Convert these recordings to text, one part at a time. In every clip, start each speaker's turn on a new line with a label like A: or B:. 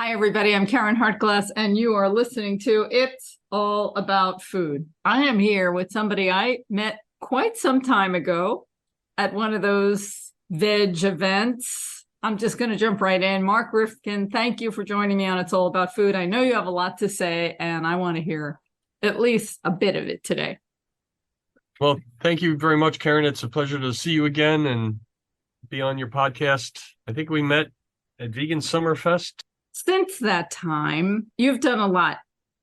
A: Hi, everybody. I'm Karen Hartglass, and you are listening to It's All About Food. I am here with somebody I met quite some time ago at one of those veg events. I'm just going to jump right in. Mark Rifkin, thank you for joining me on It's All About Food. I know you have a lot to say, and I want to hear at least a bit of it today.
B: Well, thank you very much, Karen. It's a pleasure to see you again and be on your podcast. I think we met at Vegan Summerfest.
A: Since that time, you've done a lot.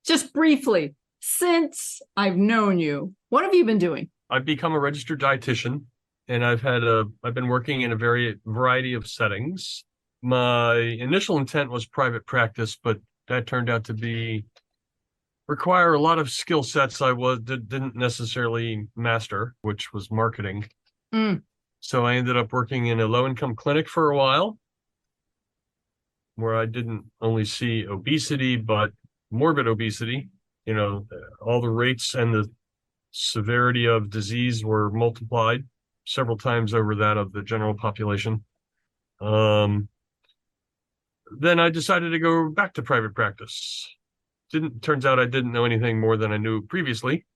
A: Just briefly, since I've known you, what have you been doing?
B: I've become a registered dietitian, and I've been working in a variety of settings. My initial intent was private practice, but that turned out to require a lot of skill sets didn't necessarily master, which was marketing. So I ended up working in a low-income clinic for a while, where I didn't only see obesity, but morbid obesity. You know, all the rates and the severity of disease were multiplied several times over that of the general population. Then I decided to go back to private practice. Turns out I didn't know anything more than I knew previously.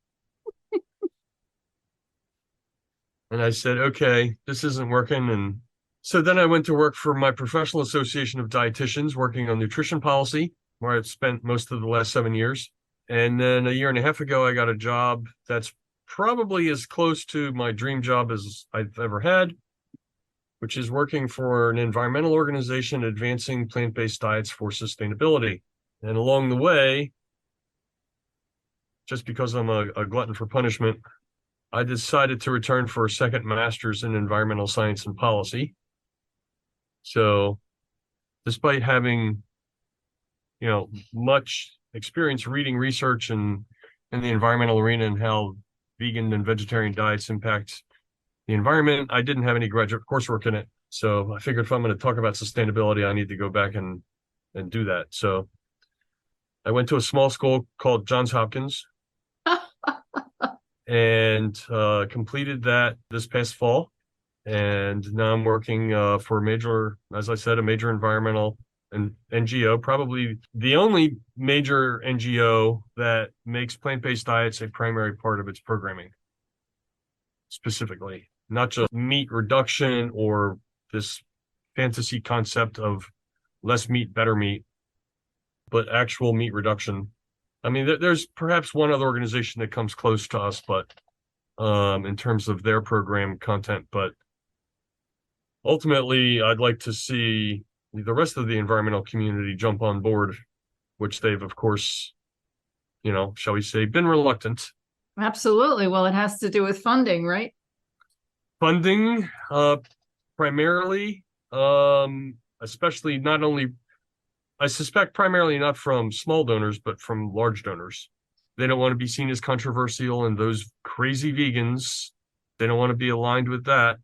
B: And I said, okay, this isn't working. And so then I went to work for my professional association of dietitians, working on nutrition policy, where I've spent most of the last 7 years. And then a year and a half ago, I got a job that's probably as close to my dream job as I've ever had, which is working for an environmental organization advancing plant-based diets for sustainability. And along the way, just because I'm a glutton for punishment, I decided to return for a second master's in environmental science and policy. So despite having, much experience reading research in the environmental arena and how vegan and vegetarian diets impact the environment, I didn't have any graduate coursework in it. So I figured if I'm going to talk about sustainability, I need to go back and do that. So I went to a small school called Johns Hopkins and completed that this past fall. And now I'm working for a major environmental NGO, probably the only major NGO that makes plant-based diets a primary part of its programming, specifically, not just meat reduction or this fantasy concept of less meat, better meat, but actual meat reduction. I mean, there's perhaps one other organization that comes close to us, but in terms of their program content, but ultimately, I'd like to see the rest of the environmental community jump on board, which they've, of course, shall we say, been reluctant.
A: Absolutely. Well, it has to do with funding, right?
B: Funding, primarily, especially I suspect primarily not from small donors, but from large donors. They don't want to be seen as controversial, and those crazy vegans, they don't want to be aligned with that.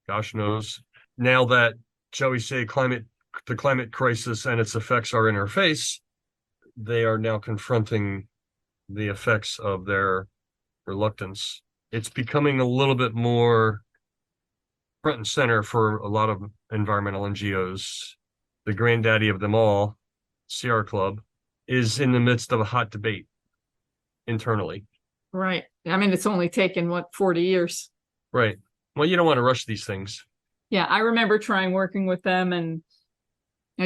B: Gosh knows. Now that, shall we say, the climate crisis and its effects are in our face, they are now confronting the effects of their reluctance. It's becoming a little bit more front and center for a lot of environmental NGOs. The granddaddy of them all, Sierra Club, is in the midst of a hot debate internally.
A: Right. I mean, it's only taken, 40 years?
B: Right. Well, you don't want to rush these things.
A: Yeah, I remember trying working with them and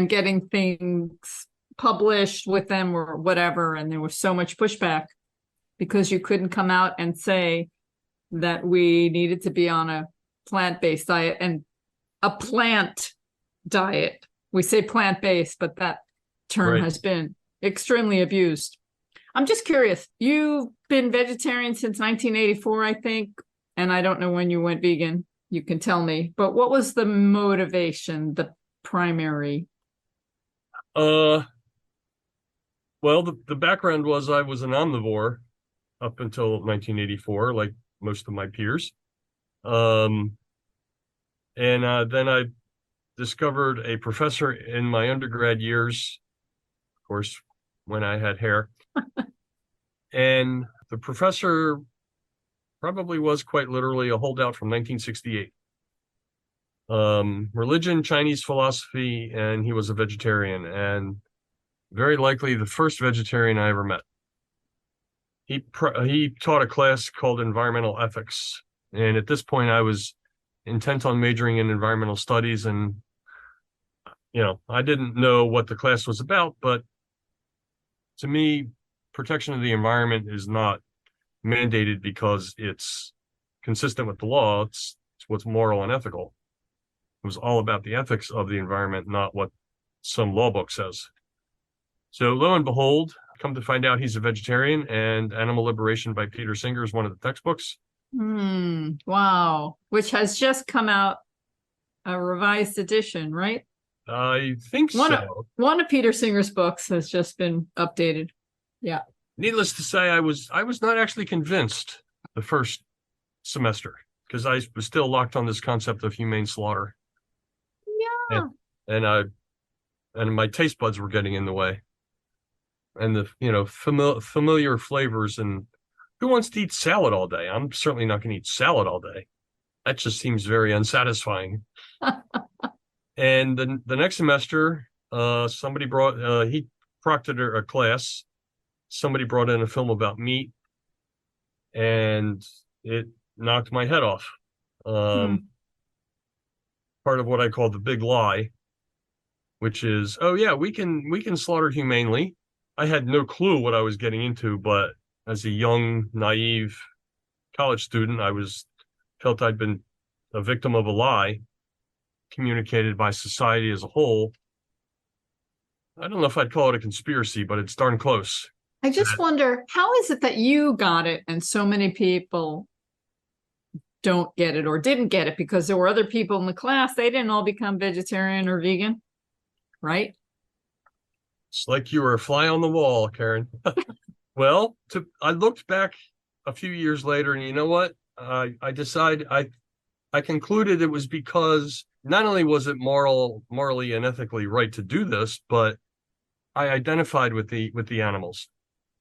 A: getting things published with them or whatever, and there was so much pushback because you couldn't come out and say that we needed to be on a plant-based diet and a plant diet. We say plant-based, but that term has been extremely abused. I'm just curious, you've been vegetarian since 1984, I think, and I don't know when you went vegan. You can tell me, but what was the motivation, the primary?
B: Well, the background was I was an omnivore up until 1984, like most of my peers. And then I discovered a professor in my undergrad years, of course, when I had hair. And the professor probably was quite literally a holdout from 1968. Religion, Chinese philosophy, and he was a vegetarian. And very likely the first vegetarian I ever met. He taught a class called environmental ethics, and at this point, I was intent on majoring in environmental studies, and I didn't know what the class was about, but to me, protection of the environment is not mandated because it's consistent with the law. It's what's moral and ethical. It was all about the ethics of the environment, not what some law book says. So lo and behold, come to find out he's a vegetarian, and Animal Liberation by Peter Singer is one of the textbooks.
A: Wow. Which has just come out, a revised edition, right?
B: I think so.
A: One of Peter Singer's books has just been updated. Yeah.
B: Needless to say, I was not actually convinced the first semester because I was still locked on this concept of humane slaughter.
A: Yeah.
B: And my taste buds were getting in the way. And the familiar flavors, and who wants to eat salad all day? I'm certainly not going to eat salad all day. That just seems very unsatisfying. And the next semester, somebody he proctored a class. Somebody brought in a film about meat, and it knocked my head off. Part of what I call the big lie, which is, oh yeah, we can slaughter humanely. I had no clue what I was getting into, but as a young, naive college student, felt I'd been a victim of a lie communicated by society as a whole. I don't know if I'd call it a conspiracy, but it's darn close.
A: I just wonder, how is it that you got it and so many people don't get it or didn't get it? Because there were other people in the class, they didn't all become vegetarian or vegan, right?
B: It's like you were a fly on the wall, Karen. Well, I looked back a few years later, and you know what? I concluded it was because not only was it morally and ethically right to do this, but I identified with the animals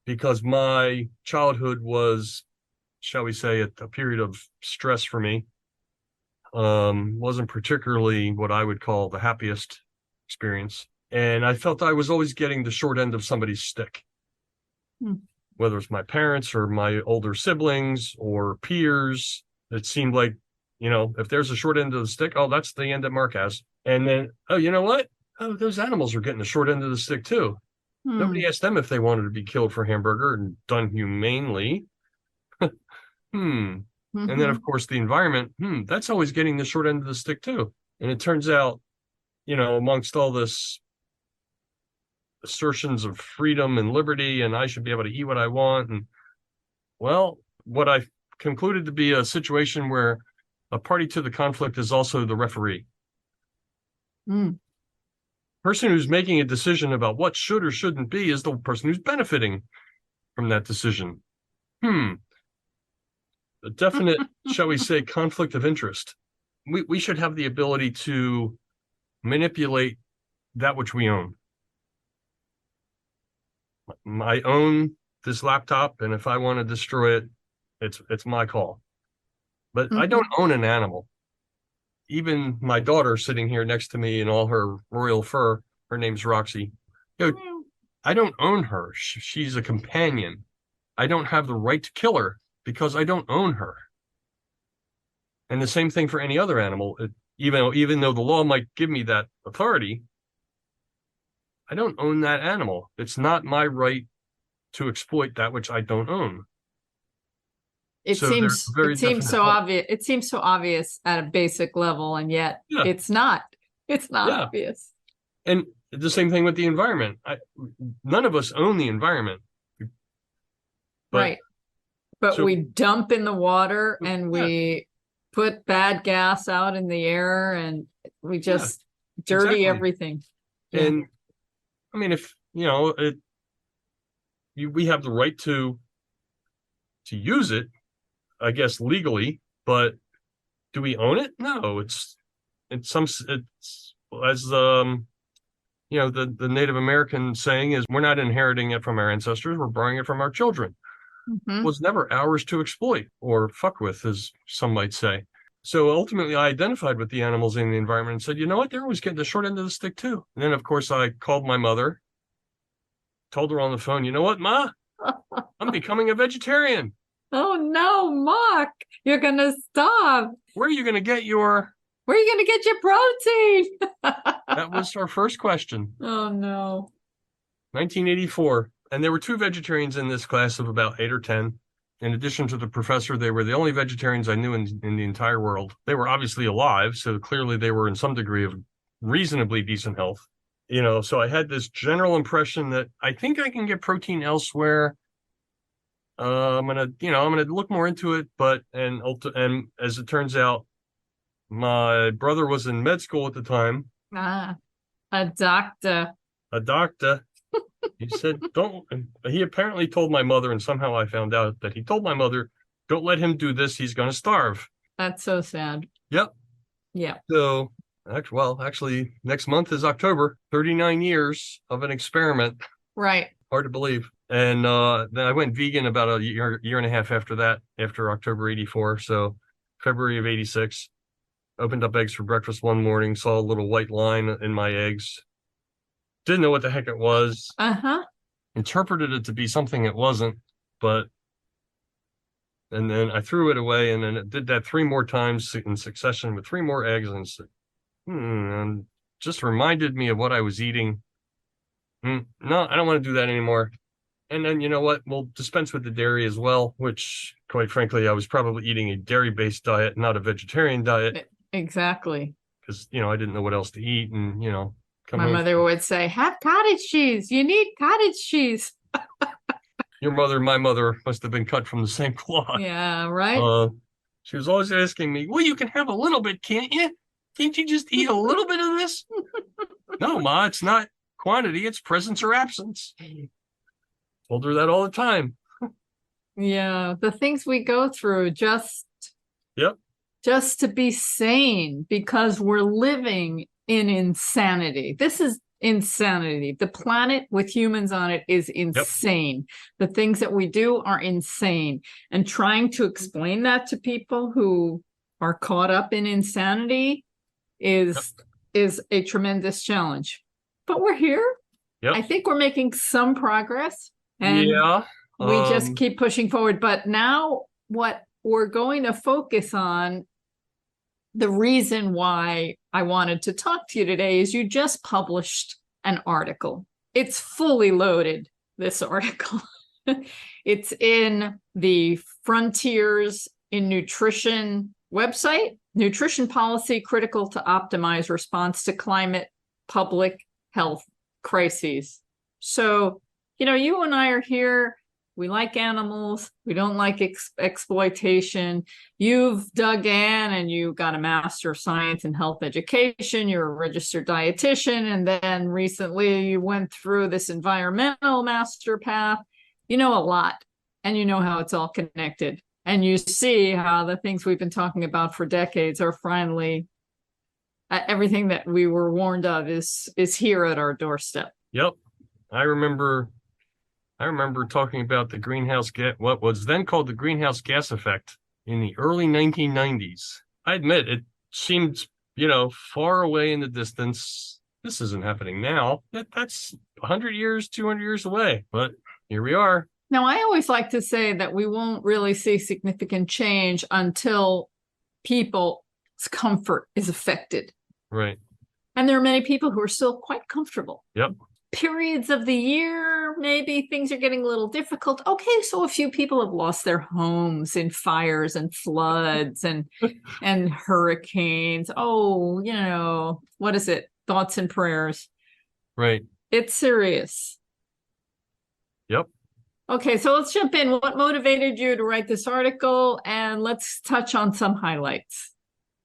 B: because my childhood was, shall we say, a period of stress for me. Wasn't particularly what I would call the happiest experience. And I felt I was always getting the short end of somebody's stick, whether it's my parents or my older siblings or peers. It seemed like, if there's a short end of the stick, oh, that's the end that Mark has. And then, oh, you know what? Oh, those animals are getting the short end of the stick too. Nobody asked them if they wanted to be killed for hamburger and done humanely. And then, of course, the environment, that's always getting the short end of the stick too. And it turns out, amongst all this assertions of freedom and liberty, and I should be able to eat what I want. And well, what I concluded to be a situation where a party to the conflict is also the referee. Person who's making a decision about what should or shouldn't be is the person who's benefiting from that decision. A definite, shall we say, conflict of interest. We should have the ability to manipulate that which we own. I own this laptop, and if I want to destroy it, it's my call. But I don't own an animal. Even my daughter sitting here next to me in all her royal fur, her name's Roxy. I don't own her. She's a companion. I don't have the right to kill her because I don't own her. And the same thing for any other animal. Even though the law might give me that authority, I don't own that animal. It's not my right to exploit that which I don't own.
A: It seems so obvious. It seems so obvious at a basic level, and yet it's not. It's not obvious.
B: And the same thing with the environment. None of us own the environment.
A: Right. But we dump in the water and we put bad gas out in the air and we just dirty everything.
B: And I mean, if we have the right to use it, I guess legally, but do we own it? No, it's as the Native American saying is, we're not inheriting it from our ancestors, we're borrowing it from our children. It was never ours to exploit or fuck with, as some might say. So ultimately, I identified with the animals in the environment and said, you know what, they're always getting the short end of the stick too. And then, of course, I called my mother told her on the phone, you know what, Ma? I'm becoming a vegetarian.
A: Oh no, Mark, you're gonna starve.
B: Where are you going to get your...
A: Where are you gonna get your protein?
B: That was our first question.
A: Oh no.
B: 1984. And there were two vegetarians in this class of about 8 or 10. In addition to the professor, they were the only vegetarians I knew in the entire world. They were obviously alive, so clearly they were in some degree of reasonably decent health. So I had this general impression that I think I can get protein elsewhere. I'm gonna look more into it, and as it turns out, my brother was in med school at the time.
A: Ah, a doctor.
B: A doctor. He said, don't, he apparently told my mother, and somehow I found out that he told my mother, don't let him do this. He's going to starve.
A: That's so sad.
B: Yep.
A: Yeah.
B: So, actually, next month is October, 39 years of an experiment.
A: Right.
B: Hard to believe. And then I went vegan about a year and a half after that, after October 84. So February of 86, opened up eggs for breakfast one morning, saw a little white line in my eggs. Didn't know what the heck it was.
A: Uh-huh.
B: Interpreted it to be something it wasn't, and then I threw it away, and then it did that 3 more times in succession with 3 more eggs, and just reminded me of what I was eating. No, I don't want to do that anymore. And then, you know what? We'll dispense with the dairy as well, which, quite frankly, I was probably eating a dairy-based diet, not a vegetarian diet.
A: Exactly.
B: Because, I didn't know what else to eat, and,
A: My mother would say, have cottage cheese. You need cottage cheese.
B: Your mother and my mother must have been cut from the same cloth.
A: Yeah, right?
B: She was always asking me, well, you can have a little bit, can't you? Can't you just eat a little bit of this? No, Ma, it's not quantity, it's presence or absence. Told her that all the time.
A: Yeah, the things we go through just to be sane, because we're living in insanity. This is insanity. The planet with humans on it is insane. The things that we do are insane. And trying to explain that to people who are caught up in insanity is a tremendous challenge. But we're here. I think we're making some progress. And we just keep pushing forward. But now what we're going to focus on, the reason why I wanted to talk to you today is you just published an article. It's fully loaded, this article. It's in the Frontiers in Nutrition website, Nutrition Policy Critical to Optimize Response to Climate Public Health Crises. So, you and I are here. We like animals. We don't like exploitation. You've dug in and you got a Master of Science in Health Education. You're a registered dietitian. And then recently you went through this environmental master path. You know a lot, and you know how it's all connected. And you see how the things we've been talking about for decades are finally, everything that we were warned of is here at our doorstep.
B: Yep. I remember talking about the greenhouse gas, what was then called the greenhouse gas effect, in the early 1990s. I admit it seemed, far away in the distance. This isn't happening now. That's 100 years, 200 years away. But here we are.
A: Now, I always like to say that we won't really see significant change until people's comfort is affected.
B: Right.
A: And there are many people who are still quite comfortable.
B: Yep.
A: Periods of the year, maybe things are getting a little difficult. Okay, so a few people have lost their homes in fires and floods and hurricanes. Oh, what is it? Thoughts and prayers.
B: Right.
A: It's serious.
B: Yep.
A: Okay, so let's jump in. What motivated you to write this article? And let's touch on some highlights,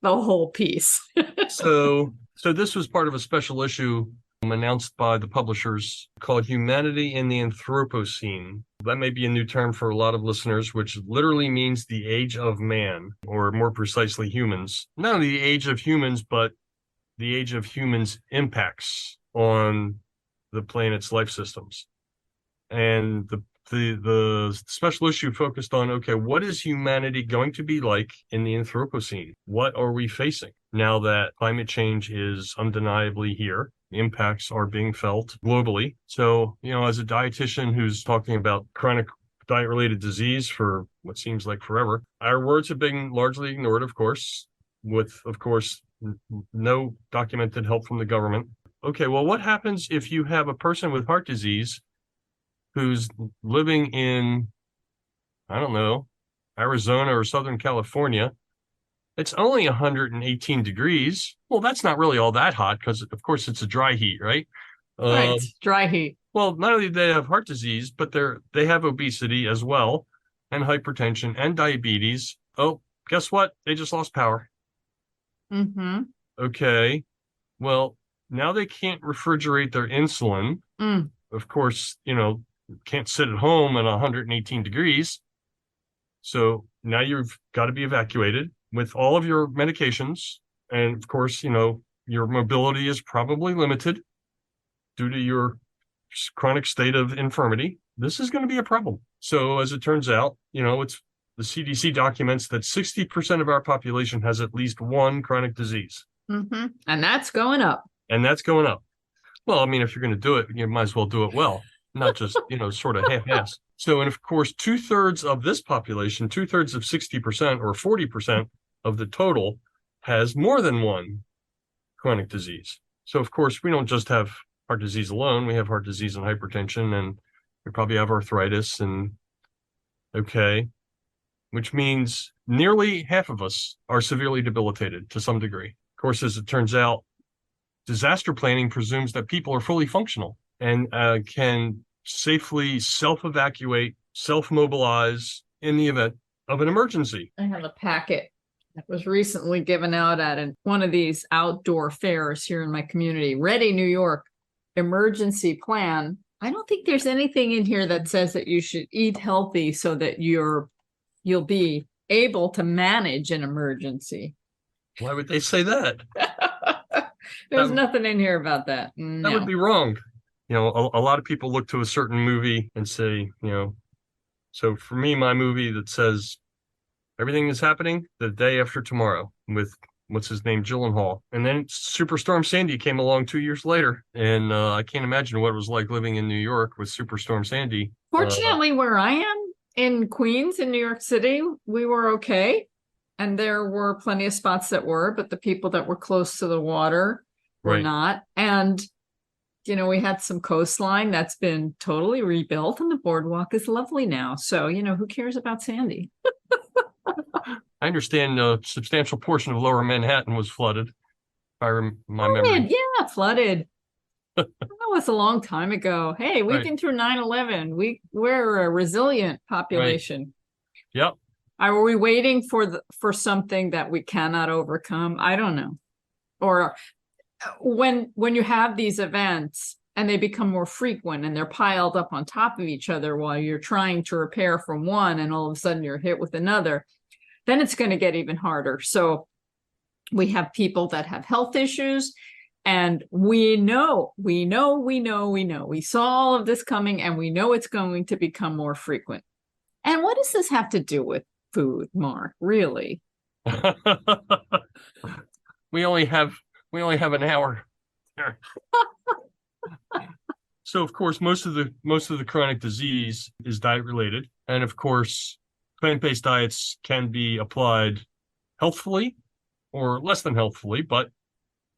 A: the whole piece.
B: So this was part of a special issue announced by the publishers called Humanity in the Anthropocene. That may be a new term for a lot of listeners, which literally means the age of man, or more precisely humans. Not only the age of humans, but the age of humans' impacts on the planet's life systems. And the special issue focused on, okay, what is humanity going to be like in the Anthropocene? What are we facing now that climate change is undeniably here? Impacts are being felt globally. So, as a dietitian who's talking about chronic diet-related disease for what seems like forever, our words have been largely ignored, of course, with, of course, no documented help from the government. Okay, well, what happens if you have a person with heart disease who's living in, I don't know, Arizona or Southern California? It's only 118 degrees. Well, that's not really all that hot because, of course, it's a dry heat, right?
A: Right. Dry heat.
B: Well, not only do they have heart disease, but they have obesity as well, and hypertension and diabetes. Oh, guess what? They just lost power.
A: Mm-hmm.
B: Okay. Well, now they can't refrigerate their insulin. Of course, can't sit at home at 118 degrees. So now you've got to be evacuated with all of your medications. And of course, your mobility is probably limited due to your chronic state of infirmity. This is going to be a problem. So as it turns out, it's the CDC documents that 60% of our population has at least one chronic disease.
A: Mm-hmm. And that's going up.
B: And that's going up. Well, I mean, if you're going to do it, you might as well do it well, not just, sort of half-ass. So, and of course, 2/3 of this population, 2/3 of 60% or 40% of the total has more than one chronic disease. So, of course, we don't just have heart disease alone. We have heart disease and hypertension, and we probably have arthritis and, okay, which means nearly half of us are severely debilitated to some degree. Of course, as it turns out, disaster planning presumes that people are fully functional and can safely self-evacuate, self-mobilize in the event of an emergency.
A: I have a packet that was recently given out at one of these outdoor fairs here in my community. Ready, New York, emergency plan. I don't think there's anything in here that says that you should eat healthy so that you'll be able to manage an emergency.
B: Why would they say that?
A: There's nothing in here about that. No.
B: That would be wrong. A lot of people look to a certain movie and say, so for me, my movie that says everything is happening the day after tomorrow with what's his name, Gyllenhaal. And then Superstorm Sandy came along 2 years later. And I can't imagine what it was like living in New York with Superstorm Sandy.
A: Fortunately, where I am in Queens, in New York City, we were okay. And there were plenty of spots that were, but the people that were close to the water were not. And, we had some coastline that's been totally rebuilt and the boardwalk is lovely now. So, who cares about Sandy?
B: I understand a substantial portion of lower Manhattan was flooded. By my memory.
A: Yeah, flooded. That was a long time ago. Hey, we've been through 9/11. We're a resilient population.
B: Right. Yep.
A: Are we waiting for something that we cannot overcome? I don't know. Or when you have these events and they become more frequent and they're piled up on top of each other while you're trying to repair from one and all of a sudden you're hit with another, then it's going to get even harder. So we have people that have health issues and we saw all of this coming and we know it's going to become more frequent. And what does this have to do with food, Mark? Really?
B: We only have an hour. So of course, most of the chronic disease is diet related, and of course, plant-based diets can be applied healthfully or less than healthfully, but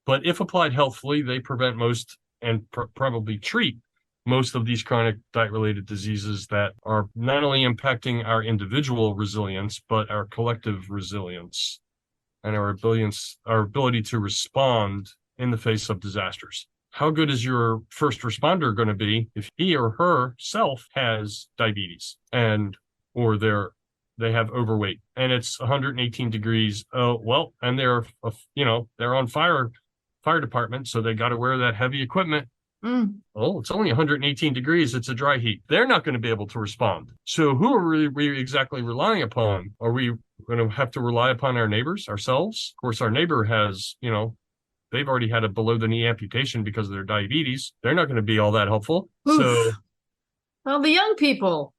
B: if applied healthfully, they prevent most and probably treat most of these chronic diet-related diseases that are not only impacting our individual resilience, but our collective resilience and our ability to respond in the face of disasters. How good is your first responder going to be if he or herself has diabetes or they have overweight and it's 118 degrees? Oh, well, and they're on fire department, so they got to wear that heavy equipment. Oh, it's only 118 degrees. It's a dry heat. They're not going to be able to respond. So who are we exactly relying upon? Are we going to have to rely upon our neighbors, ourselves? Of course, our neighbor has, they've already had a below the knee amputation because of their diabetes. They're not going to be all that helpful. Oof. So,
A: well, the young people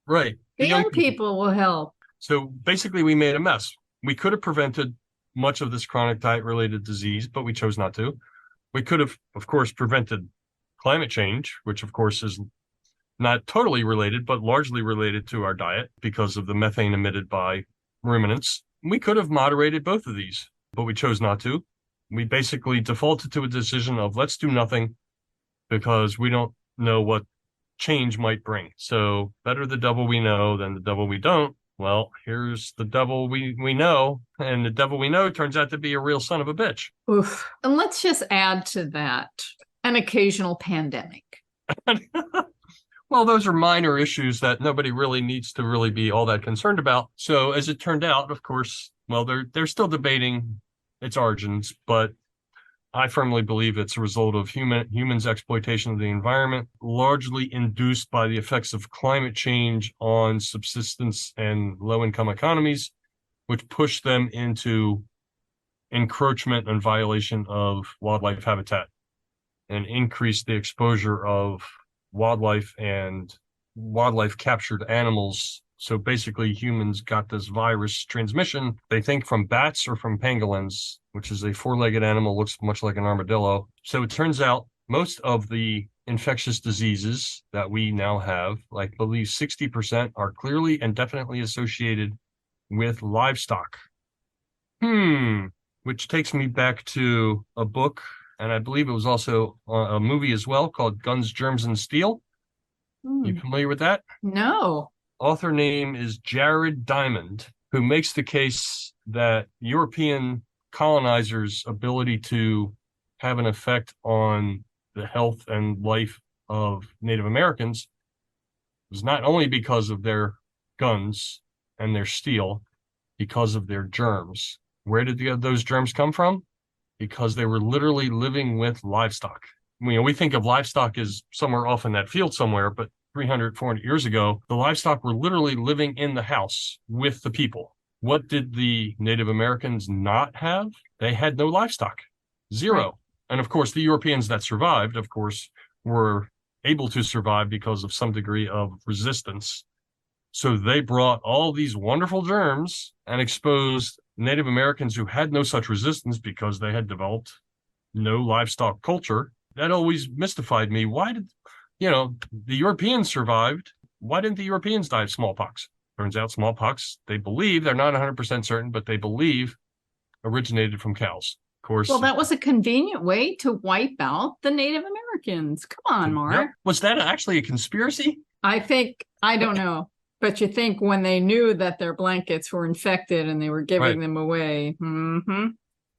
B: Right.
A: The young people will help.
B: So basically, we made a mess. We could have prevented much of this chronic diet-related disease, but we chose not to. We could have, of course, prevented climate change, which, of course, is not totally related, but largely related to our diet because of the methane emitted by ruminants. We could have moderated both of these, but we chose not to. We basically defaulted to a decision of let's do nothing because we don't know what change might bring. So better the devil we know than the devil we don't. Well, here's the devil we know, and the devil we know turns out to be a real son of a bitch.
A: Oof. And let's just add to that an occasional pandemic.
B: Well, those are minor issues that nobody really needs to really be all that concerned about. So as it turned out, of course, well, they're still debating its origins, but I firmly believe it's a result of humans' exploitation of the environment, largely induced by the effects of climate change on subsistence and low-income economies, which push them into encroachment and violation of wildlife habitat and increase the exposure of wildlife and wildlife captured animals. So basically humans got this virus transmission, they think from bats or from pangolins, which is a four-legged animal, looks much like an armadillo. So it turns out most of the infectious diseases that we now have, I believe 60% are clearly and definitely associated with livestock. Which takes me back to a book, and I believe it was also a movie as well called Guns, Germs, and Steel. You familiar with that?
A: No.
B: Author name is Jared Diamond, who makes the case that European colonizers' ability to have an effect on the health and life of Native Americans was not only because of their guns and their steel, because of their germs. Where did those germs come from? Because they were literally living with livestock. We think of livestock as somewhere off in that field somewhere, but 300, 400 years ago, the livestock were literally living in the house with the people. What did the Native Americans not have? They had no livestock, zero. Right. And of course, the Europeans that survived, of course, were able to survive because of some degree of resistance. So they brought all these wonderful germs and exposed Native Americans who had no such resistance because they had developed no livestock culture. That always mystified me. Why did, the Europeans survived. Why didn't the Europeans die of smallpox? Turns out smallpox, they believe, they're not 100% certain, but they believe originated from cows. Of course.
A: Well, that was a convenient way to wipe out the Native Americans. Come on, Mark.
B: Yep. Was that actually a conspiracy?
A: I don't know. But you think when they knew that their blankets were infected and they were giving them away.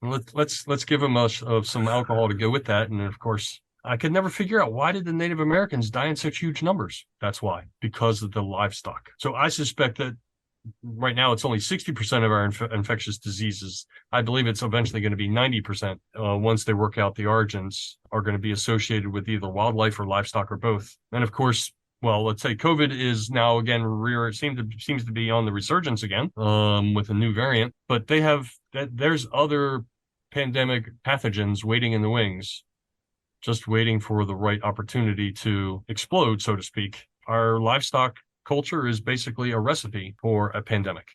B: Let's give them some alcohol to go with that. And of course, I could never figure out why did the Native Americans die in such huge numbers? That's why, because of the livestock. So I suspect that right now it's only 60% of our infectious diseases. I believe it's eventually going to be 90% once they work out the origins are going to be associated with either wildlife or livestock or both. And of course, well, let's say COVID is now again seems to be on the resurgence again with a new variant, but there's other pandemic pathogens waiting in the wings, just waiting for the right opportunity to explode, so to speak. Our livestock culture is basically a recipe for a pandemic.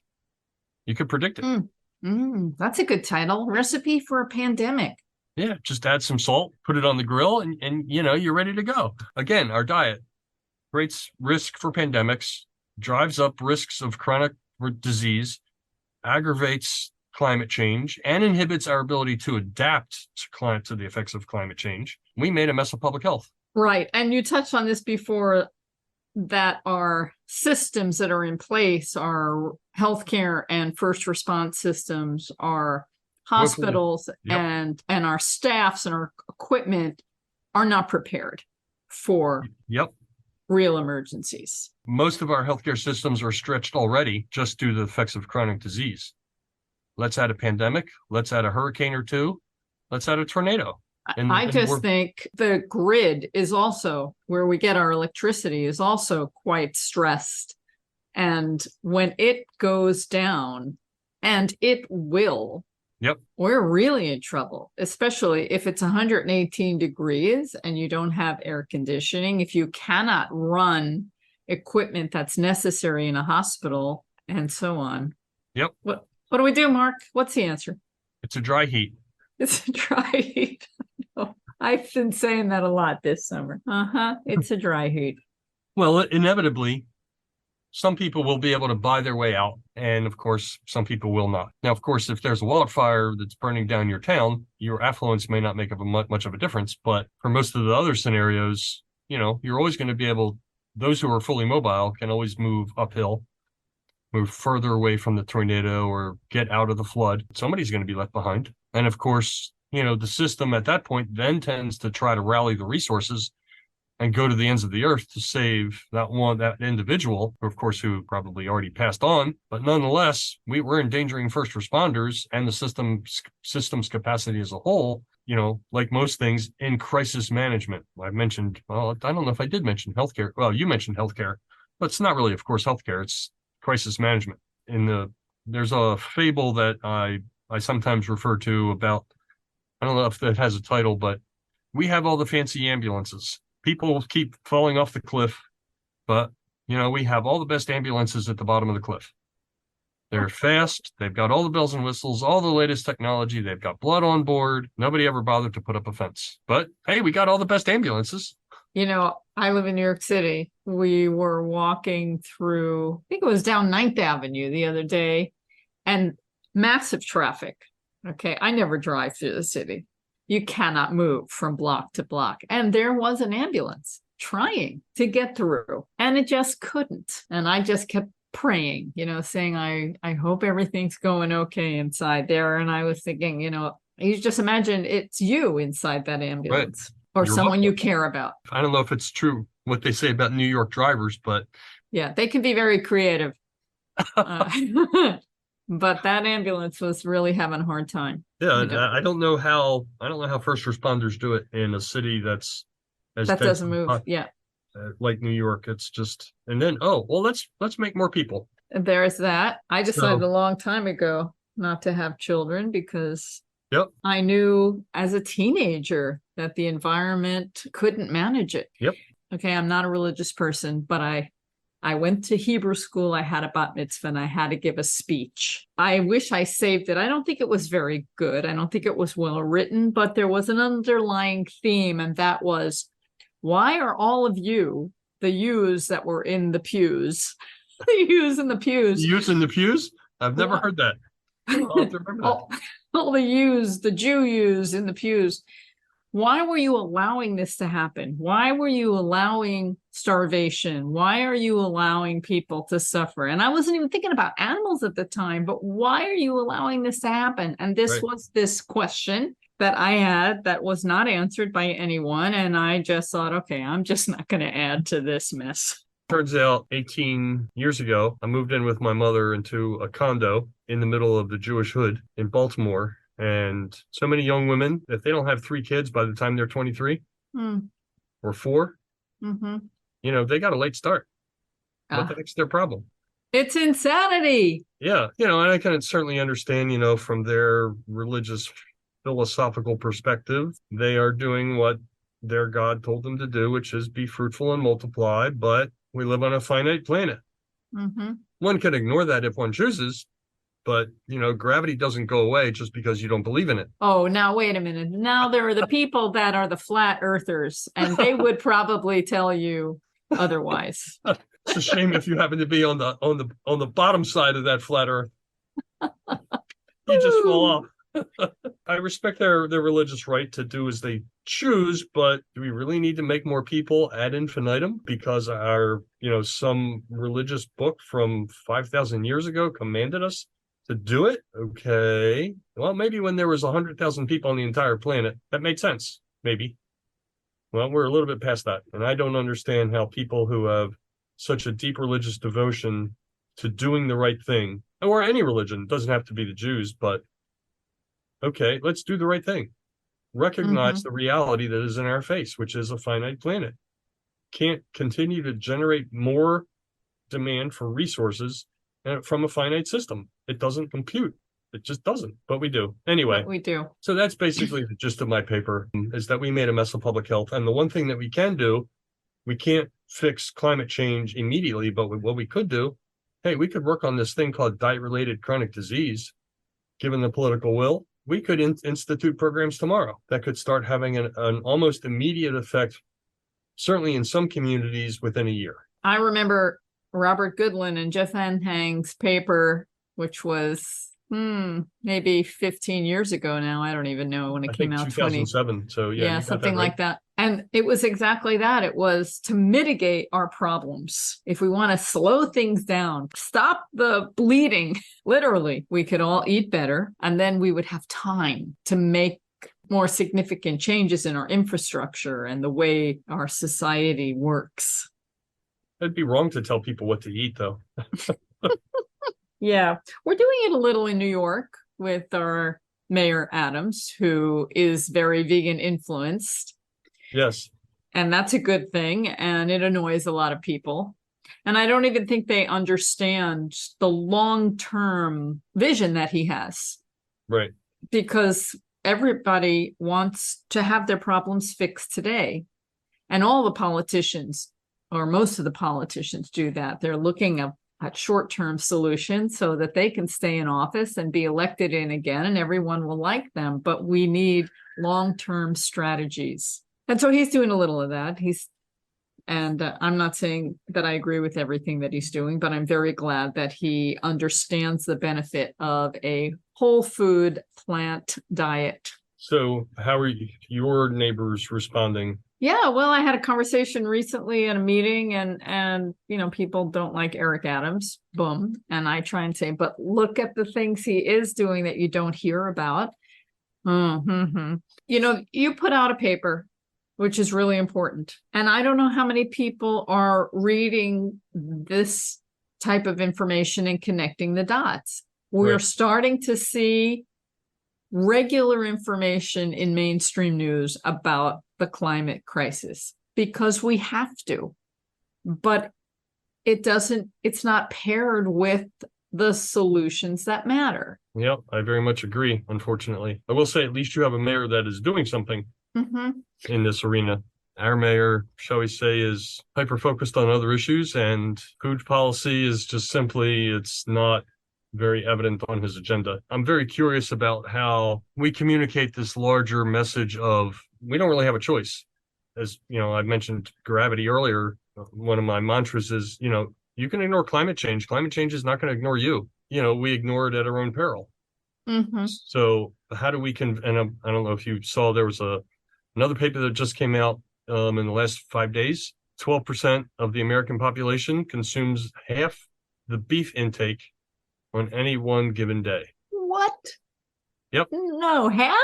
B: You could predict it.
A: That's a good title. Recipe for a pandemic.
B: Yeah, just add some salt, put it on the grill, and you're ready to go. Again, our diet creates risk for pandemics, drives up risks of chronic disease, aggravates climate change, and inhibits our ability to adapt to the effects of climate change. We made a mess of public health.
A: Right. And you touched on this before, that our systems that are in place, our healthcare and first response systems, our hospitals and our staffs and our equipment are not prepared for real emergencies.
B: Most of our healthcare systems are stretched already just due to the effects of chronic disease. Let's add a pandemic. Let's add a hurricane or two. Let's add a tornado.
A: I just think the grid is also where we get our electricity is also quite stressed. And when it goes down, and it will, we're really in trouble, especially if it's 118 degrees and you don't have air conditioning. If you cannot run equipment that's necessary in a hospital and so on.
B: Yep.
A: What do we do, Mark? What's the answer?
B: It's a dry heat.
A: It's a dry heat. I've been saying that a lot this summer. It's a dry heat.
B: Well, inevitably, some people will be able to buy their way out, and of course, some people will not. Now, of course, if there's a wildfire that's burning down your town, your affluence may not make much of a difference. But for most of the other scenarios, you're always going to be able. Those who are fully mobile can always move uphill, move further away from the tornado, or get out of the flood. Somebody's going to be left behind, and of course, the system at that point then tends to try to rally the resources and go to the ends of the earth to save that individual, of course, who probably already passed on. But nonetheless, we're endangering first responders and the system's capacity as a whole, like most things in crisis management. I mentioned, well, I don't know if I did mention healthcare. Well, you mentioned healthcare, but it's not really, of course, healthcare. It's crisis management. There's a fable that I sometimes refer to about, I don't know if that has a title, but we have all the fancy ambulances. People keep falling off the cliff, but, we have all the best ambulances at the bottom of the cliff. They're fast. They've got all the bells and whistles, all the latest technology. They've got blood on board. Nobody ever bothered to put up a fence. But, hey, we got all the best ambulances.
A: I live in New York City. We were walking through, I think it was down 9th Avenue the other day, and massive traffic. Okay, I never drive through the city. You cannot move from block to block. And there was an ambulance trying to get through, and it just couldn't. And I just kept praying, saying, I hope everything's going okay inside there. And I was thinking, you just imagine it's you inside that ambulance, right, or you're someone you care about.
B: I don't know if it's true what they say about New York drivers, but
A: yeah, they can be very creative. But that ambulance was really having a hard time.
B: Yeah, I don't know how first responders do it in a city that
A: doesn't move. Yeah,
B: like New York. It's just, and then let's make more people.
A: There's that. I decided a long time ago not to have children because I knew as a teenager that the environment couldn't manage it.
B: Yep.
A: Okay, I'm not a religious person, but I went to Hebrew school, I had a bat mitzvah, and I had to give a speech. I wish I saved it. I don't think it was very good. I don't think it was well written, but there was an underlying theme, and that was, why are all of you, the yous that were in the pews, the yous in the pews.
B: Yous in the pews? I've never heard that. I'll have to remember that.
A: All the yous, the Jew yous in the pews. Why were you allowing this to happen? Why were you allowing starvation? Why are you allowing people to suffer? And I wasn't even thinking about animals at the time, but why are you allowing this to happen? And this was this question that I had that was not answered by anyone. And I just thought, okay, I'm just not going to add to this mess.
B: Turns out 18 years ago, I moved in with my mother into a condo in the middle of the Jewish hood in Baltimore. And so many young women, if they don't have 3 kids by the time they're 23 or 4, they got a late start. What the heck's their problem?
A: It's insanity.
B: Yeah. And I can certainly understand, from their religious philosophical perspective, they are doing what their God told them to do, which is be fruitful and multiply. But we live on a finite planet. One can ignore that if one chooses. But, gravity doesn't go away just because you don't believe in it.
A: Oh, now, wait a minute. Now there are the people that are the flat earthers, and they would probably tell you otherwise.
B: It's a shame if you happen to be on the bottom side of that flat earth. You just fall off. I respect their religious right to do as they choose, but do we really need to make more people ad infinitum because some religious book from 5,000 years ago commanded us to do it? Okay. Well, maybe when there was 100,000 people on the entire planet, that made sense. Maybe. Well, we're a little bit past that. And I don't understand how people who have such a deep religious devotion to doing the right thing, or any religion, doesn't have to be the Jews, but okay, let's do the right thing. Recognize the reality that is in our face, which is a finite planet. Can't continue to generate more demand for resources from a finite system. It doesn't compute. It just doesn't, but we do. Anyway,
A: we do.
B: So that's basically the gist of my paper, is that we made a mess of public health. And the one thing that we can do, we can't fix climate change immediately, but what we could do, hey, we could work on this thing called diet-related chronic disease. Given the political will, we could institute programs tomorrow that could start having an almost immediate effect, certainly in some communities within a year.
A: I remember Robert Goodwin and Jeff Anhang's paper, which was maybe 15 years ago now. I don't even know when it came out.
B: 2007. So yeah,
A: something like that. And it was exactly that. It was to mitigate our problems. If we want to slow things down, stop the bleeding, literally, we could all eat better. And then we would have time to make more significant changes in our infrastructure and the way our society works.
B: It'd be wrong to tell people what to eat, though.
A: Yeah, we're doing it a little in New York with our Mayor Adams, who is very vegan influenced.
B: Yes.
A: And that's a good thing. And it annoys a lot of people. And I don't even think they understand the long-term vision that he has.
B: Right.
A: Because everybody wants to have their problems fixed today. And all the politicians, or most of the politicians, do that. They're looking at short-term solutions so that they can stay in office and be elected in again, and everyone will like them. But we need long-term strategies. And so he's doing a little of that. I'm not saying that I agree with everything that he's doing, but I'm very glad that he understands the benefit of a whole food plant diet.
B: So how are your neighbors responding?
A: Yeah, well, I had a conversation recently at a meeting, and people don't like Eric Adams. Boom. And I try and say, but look at the things he is doing that you don't hear about. You put out a paper, which is really important. And I don't know how many people are reading this type of information and connecting the dots. We're starting to see regular information in mainstream news about the climate crisis because we have to, but it's not paired with the solutions that matter.
B: Yeah, I very much agree. Unfortunately, I will say at least you have a mayor that is doing something in this arena. Our mayor, shall we say, is hyper focused on other issues, and food policy is just simply, it's not very evident on his agenda. I'm very curious about how we communicate this larger message of we don't really have a choice. As I mentioned gravity earlier. One of my mantras is, you can ignore climate change. Climate change is not going to ignore you. We ignore it at our own peril. So how do we and I don't know if you saw, there was another paper that just came out in the last 5 days. 12% of the American population consumes half the beef intake on any one given day.
A: What?
B: Yep.
A: No, half?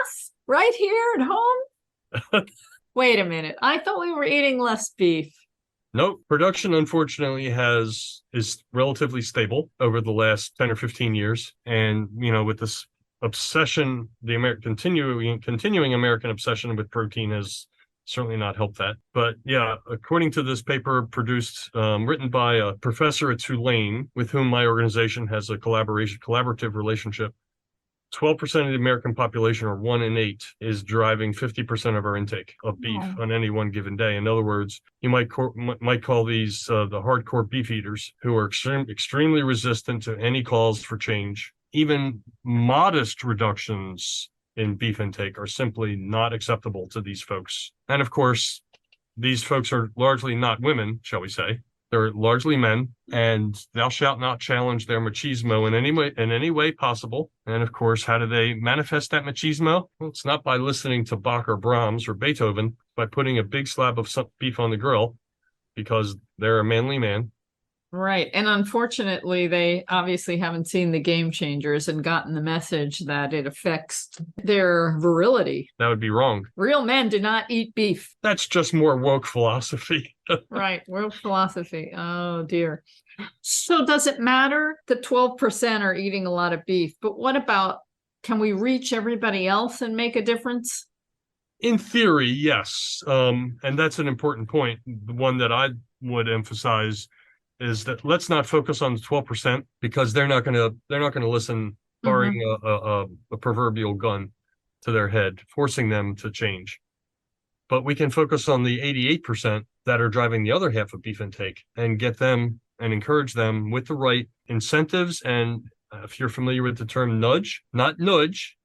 A: Right here at home? Wait a minute. I thought we were eating less beef.
B: Nope. Production, unfortunately, is relatively stable over the last 10 or 15 years. And, with this obsession, the continuing American obsession with protein has certainly not helped that. But yeah, according to this paper written by a professor at Tulane, with whom my organization has a collaborative relationship, 12% of the American population, or 1 in 8, is driving 50% of our intake of beef on any one given day. In other words, you might call these the hardcore beef eaters, who are extremely resistant to any calls for change. Even modest reductions in beef intake are simply not acceptable to these folks. And of course, these folks are largely not women, shall we say. They're largely men, and thou shalt not challenge their machismo in any way possible. And of course, how do they manifest that machismo? Well, it's not by listening to Bach or Brahms or Beethoven, by putting a big slab of beef on the grill, because they're a manly man.
A: Right. And unfortunately, they obviously haven't seen the Game Changers and gotten the message that it affects their virility.
B: That would be wrong.
A: Real men do not eat beef.
B: That's just more woke philosophy.
A: Right. Woke philosophy. Oh, dear. So does it matter that 12% are eating a lot of beef? But what about, can we reach everybody else and make a difference?
B: In theory, yes. And that's an important point. The one that I would emphasize is that let's not focus on the 12%, because they're not going to listen, barring a proverbial gun to their head, forcing them to change. But we can focus on the 88% that are driving the other half of beef intake and get them and encourage them with the right incentives. And if you're familiar with the term nudge, not nudge,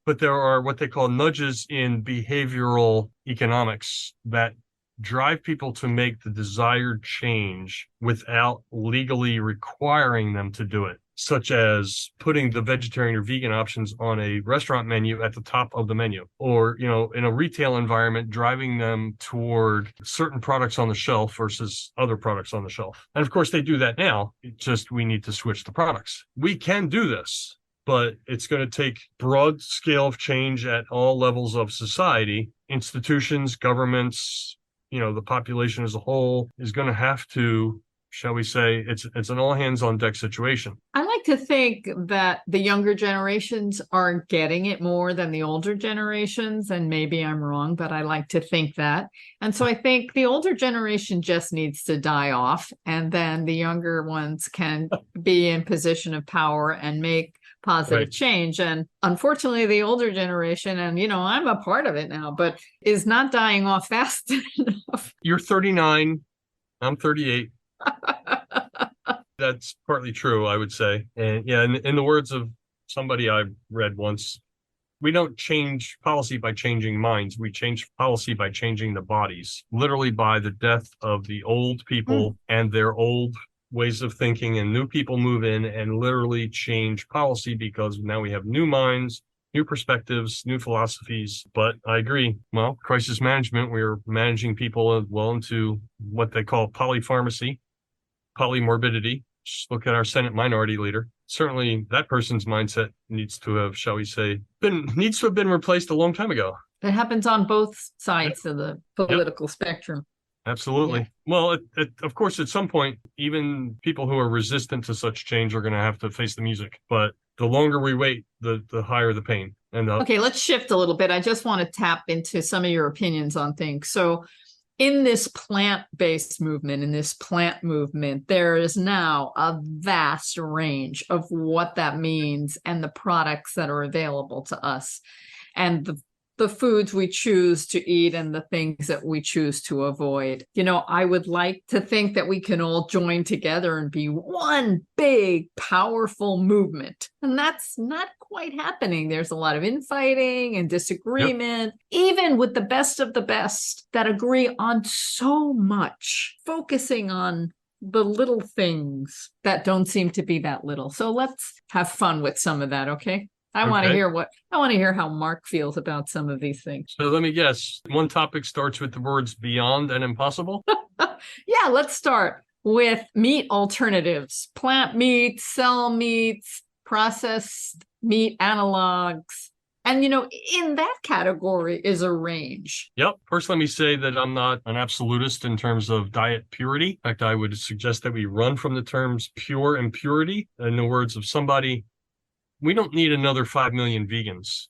B: but there are what they call nudges in behavioral economics that drive people to make the desired change without legally requiring them to do it, such as putting the vegetarian or vegan options on a restaurant menu at the top of the menu, or, in a retail environment, driving them toward certain products on the shelf versus other products on the shelf. And of course, they do that now. It's just we need to switch the products. We can do this, but it's going to take broad scale of change at all levels of society. Institutions, governments, the population as a whole is going to have to, shall we say, it's an all hands on deck situation.
A: I like to think that the younger generations are getting it more than the older generations, and maybe I'm wrong, but I like to think that. And so I think the older generation just needs to die off, and then the younger ones can be in position of power and make positive change. And unfortunately, the older generation, and I'm a part of it now, but is not dying off fast enough.
B: You're 39, I'm 38. That's partly true, I would say. And yeah, in the words of somebody I read once, we don't change policy by changing minds. We change policy by changing the bodies, literally by the death of the old people and their old ways of thinking, and new people move in and literally change policy because now we have new minds, new perspectives, new philosophies. But I agree. Well, crisis management, we're managing people well into what they call polypharmacy, polymorbidity. Just look at our Senate minority leader. Certainly that person's mindset needs to have, shall we say, been replaced a long time ago.
A: It happens on both sides of the political spectrum.
B: Absolutely.
A: Yeah.
B: Well, of course, at some point, even people who are resistant to such change are going to have to face the music. But the longer we wait, the higher the pain. And
A: okay, let's shift a little bit. I just want to tap into some of your opinions on things. So in this plant-based movement, in this plant movement, there is now a vast range of what that means and the products that are available to us, and the foods we choose to eat and the things that we choose to avoid. I would like to think that we can all join together and be one big, powerful movement. And that's not quite happening. There's a lot of infighting and disagreement, even with the best of the best that agree on so much, focusing on the little things that don't seem to be that little. So let's have fun with some of that, okay? I want to hear how Mark feels about some of these things.
B: So let me guess. One topic starts with the words beyond and impossible.
A: Yeah, let's start with meat alternatives, plant meats, cell meats, processed meat analogs. And, in that category is a range.
B: Yep. First, let me say that I'm not an absolutist in terms of diet purity. In fact, I would suggest that we run from the terms pure and purity. In the words of somebody, we don't need another 5 million vegans.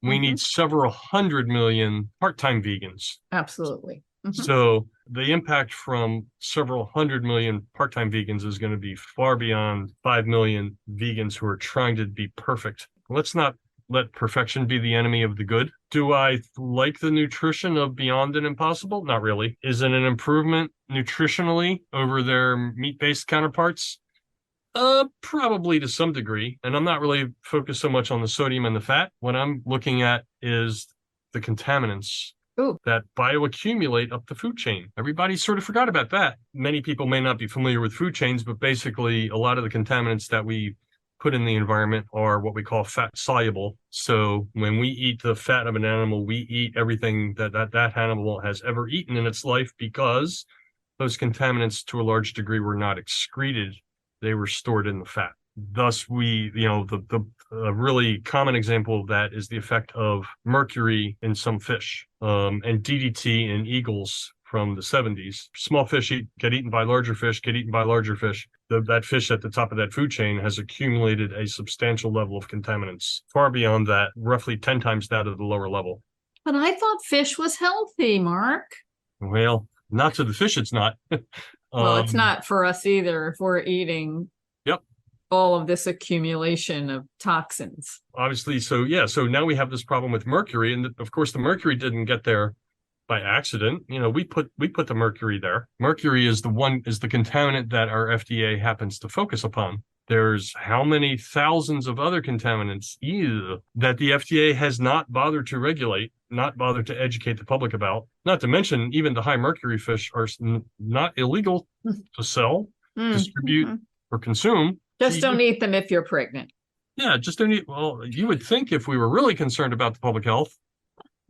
B: We need several 100 million part-time vegans.
A: Absolutely.
B: So the impact from several 100 million part-time vegans is going to be far beyond 5 million vegans who are trying to be perfect. Let's not let perfection be the enemy of the good. Do I like the nutrition of Beyond and Impossible? Not really. Is it an improvement nutritionally over their meat-based counterparts? Probably to some degree. And I'm not really focused so much on the sodium and the fat. What I'm looking at is the contaminants that bioaccumulate up the food chain. Everybody sort of forgot about that. Many people may not be familiar with food chains, but basically a lot of the contaminants that we put in the environment are what we call fat soluble. So when we eat the fat of an animal, we eat everything that animal has ever eaten in its life, because those contaminants to a large degree were not excreted. They were stored in the fat. Thus, the really common example of that is the effect of mercury in some fish, and DDT in eagles from the 70s. Small fish get eaten by larger fish, get eaten by larger fish. That fish at the top of that food chain has accumulated a substantial level of contaminants, far beyond that, roughly 10 times that of the lower level.
A: But I thought fish was healthy, Mark.
B: Well, not to the fish, it's not.
A: Well, it's not for us either if we're eating all of this accumulation of toxins.
B: Obviously, so now we have this problem with mercury. And of course, the mercury didn't get there by accident. We put the mercury there. Mercury is the contaminant that our FDA happens to focus upon. There's how many thousands of other contaminants that the FDA has not bothered to regulate, not bothered to educate the public about. Not to mention, even the high mercury fish are not illegal to sell, distribute, or consume.
A: Just don't eat them if you're pregnant.
B: Yeah, just don't eat. Well, you would think if we were really concerned about the public health,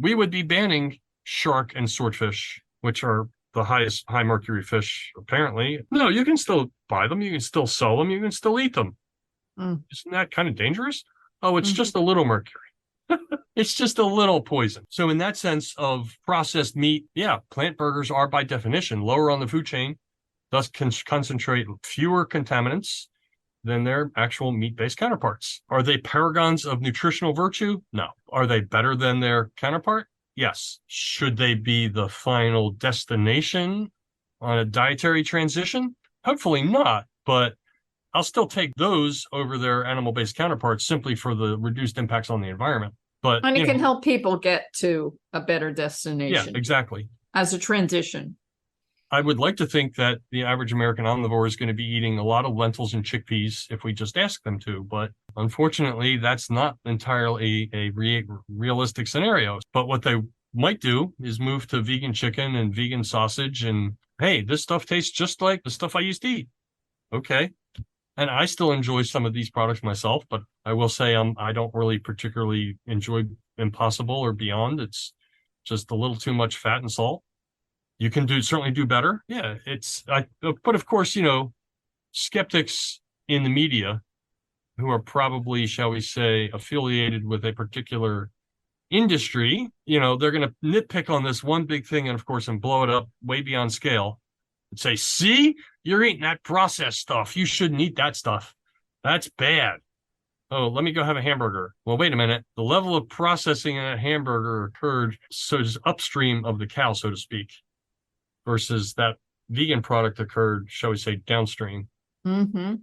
B: we would be banning shark and swordfish, which are the highest high mercury fish, apparently. No, you can still buy them. You can still sell them. You can still eat them. Isn't that kind of dangerous? Oh, it's just a little mercury. It's just a little poison. So in that sense of processed meat, yeah, plant burgers are by definition lower on the food chain, thus concentrate fewer contaminants than their actual meat-based counterparts. Are they paragons of nutritional virtue? No. Are they better than their counterpart? Yes. Should they be the final destination on a dietary transition? Hopefully not, but I'll still take those over their animal-based counterparts simply for the reduced impacts on the environment. But
A: And it can help people get to a better destination.
B: Yeah, exactly.
A: As a transition.
B: I would like to think that the average American omnivore is going to be eating a lot of lentils and chickpeas if we just ask them to. But unfortunately, that's not entirely a realistic scenario. But what they might do is move to vegan chicken and vegan sausage. And hey, this stuff tastes just like the stuff I used to eat. Okay. And I still enjoy some of these products myself, but I will say I don't really particularly enjoy Impossible or Beyond. It's just a little too much fat and salt. You can certainly do better. Yeah, but of course, skeptics in the media who are probably, shall we say, affiliated with a particular industry, they're going to nitpick on this one big thing and blow it up way beyond scale and say, see, you're eating that processed stuff. You shouldn't eat that stuff. That's bad. Oh, let me go have a hamburger. Well, wait a minute. The level of processing in that hamburger occurred upstream of the cow, so to speak, versus that vegan product occurred, shall we say, downstream.
A: Mm-hmm.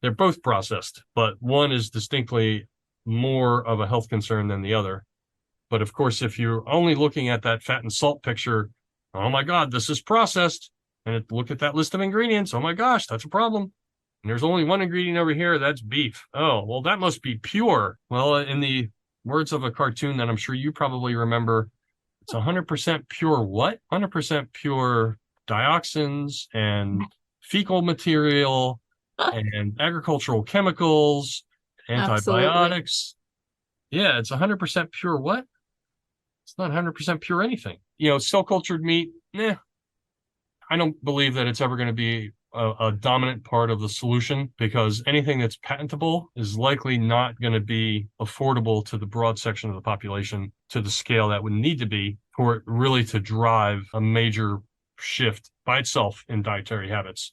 B: They're both processed, but one is distinctly more of a health concern than the other. But of course, if you're only looking at that fat and salt picture, oh my God, this is processed. And look at that list of ingredients. Oh my gosh, that's a problem. And there's only one ingredient over here. That's beef. Oh, well, that must be pure. Well, in the words of a cartoon that I'm sure you probably remember, it's 100% pure what? 100% pure dioxins and fecal material and agricultural chemicals, antibiotics. Absolutely. Yeah, it's 100% pure what? It's not 100% pure anything. Cell-cultured meat, I don't believe that it's ever going to be a dominant part of the solution, because anything that's patentable is likely not going to be affordable to the broad section of the population to the scale that would need to be for it really to drive a major shift by itself in dietary habits.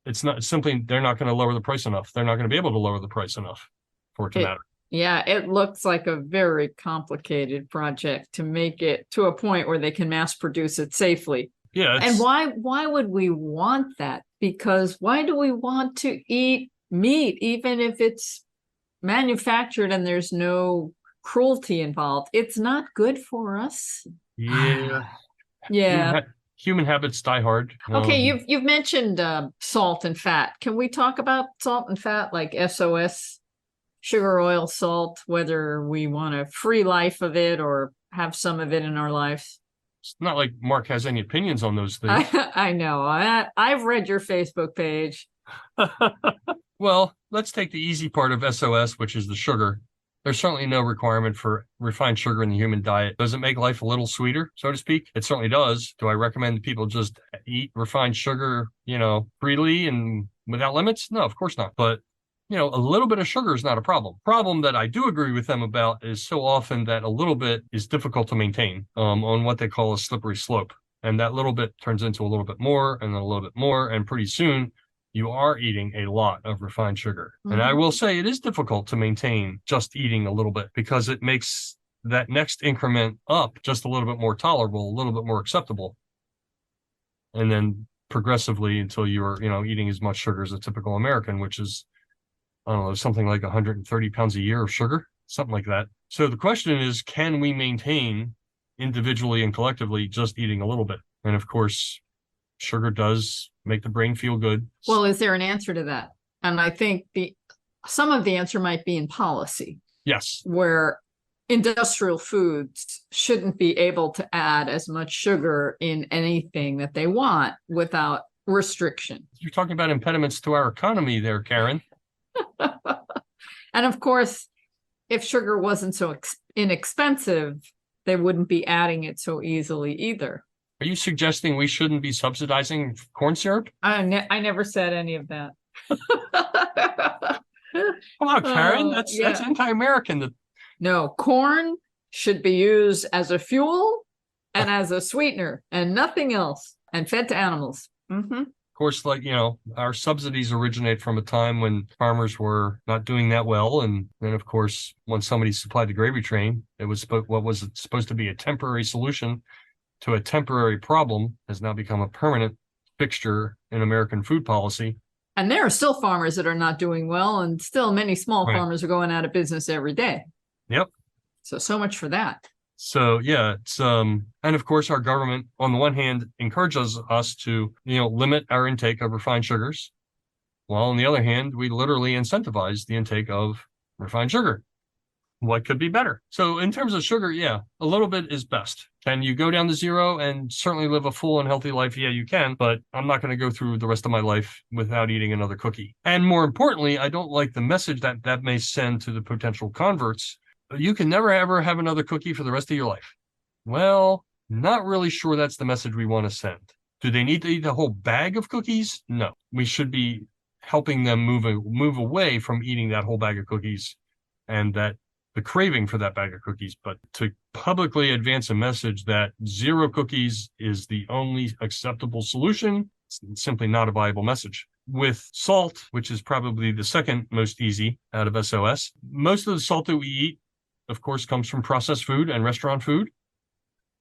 B: It's not simply, they're not going to lower the price enough. They're not going to be able to lower the price enough for it to matter.
A: Yeah, it looks like a very complicated project to make it to a point where they can mass produce it safely.
B: Yeah.
A: And why would we want that? Because why do we want to eat meat, even if it's manufactured and there's no cruelty involved? It's not good for us.
B: Yeah.
A: Yeah.
B: Human habits die hard.
A: Okay, you've mentioned salt and fat. Can we talk about salt and fat, like SOS, sugar, oil, salt, whether we want a free life of it or have some of it in our lives?
B: It's not like Mark has any opinions on those things.
A: I know. I've read your Facebook page.
B: Well, let's take the easy part of SOS, which is the sugar. There's certainly no requirement for refined sugar in the human diet. Does it make life a little sweeter, so to speak? It certainly does. Do I recommend people just eat refined sugar, freely and without limits? No, of course not. But a little bit of sugar is not a problem. Problem that I do agree with them about is so often that a little bit is difficult to maintain on what they call a slippery slope. And that little bit turns into a little bit more and then a little bit more. And pretty soon you are eating a lot of refined sugar. Mm-hmm. And I will say it is difficult to maintain just eating a little bit, because it makes that next increment up just a little bit more tolerable, a little bit more acceptable. And then progressively until you're, eating as much sugar as a typical American, which is, I don't know, something like 130 pounds a year of sugar, something like that. So the question is, can we maintain individually and collectively just eating a little bit. And of course, sugar does make the brain feel good.
A: Well, is there an answer to that? And I think some of the answer might be in policy,
B: Yes.
A: where industrial foods shouldn't be able to add as much sugar in anything that they want without restriction.
B: You're talking about impediments to our economy there, Karen.
A: And of course, if sugar wasn't so inexpensive, they wouldn't be adding it so easily either.
B: Are you suggesting we shouldn't be subsidizing corn syrup?
A: I never said any of that.
B: Come on, Karen. That's anti-American.
A: No, corn should be used as a fuel and as a sweetener and nothing else, and fed to animals. Mm-hmm.
B: Of course, our subsidies originate from a time when farmers were not doing that well. And then, of course, when somebody supplied the gravy train, it was what was supposed to be a temporary solution to a temporary problem has now become a permanent fixture in American food policy.
A: And there are still farmers that are not doing well, and still many small farmers are going out of business every day.
B: Yep.
A: So much for that.
B: So yeah, it's and of course our government on the one hand encourages us to, limit our intake of refined sugars, while on the other hand, we literally incentivize the intake of refined sugar. What could be better? So in terms of sugar, yeah, a little bit is best. Can you go down to zero and certainly live a full and healthy life? Yeah, you can, but I'm not going to go through the rest of my life without eating another cookie. And more importantly, I don't like the message that may send to the potential converts. You can never ever have another cookie for the rest of your life. Well, not really sure that's the message we want to send. Do they need to eat a whole bag of cookies? No. We should be helping them move away from eating that whole bag of cookies and the craving for that bag of cookies. But to publicly advance a message that zero cookies is the only acceptable solution, it's simply not a viable message. With salt, which is probably the second most easy out of SOS, most of the salt that we eat, of course, comes from processed food and restaurant food.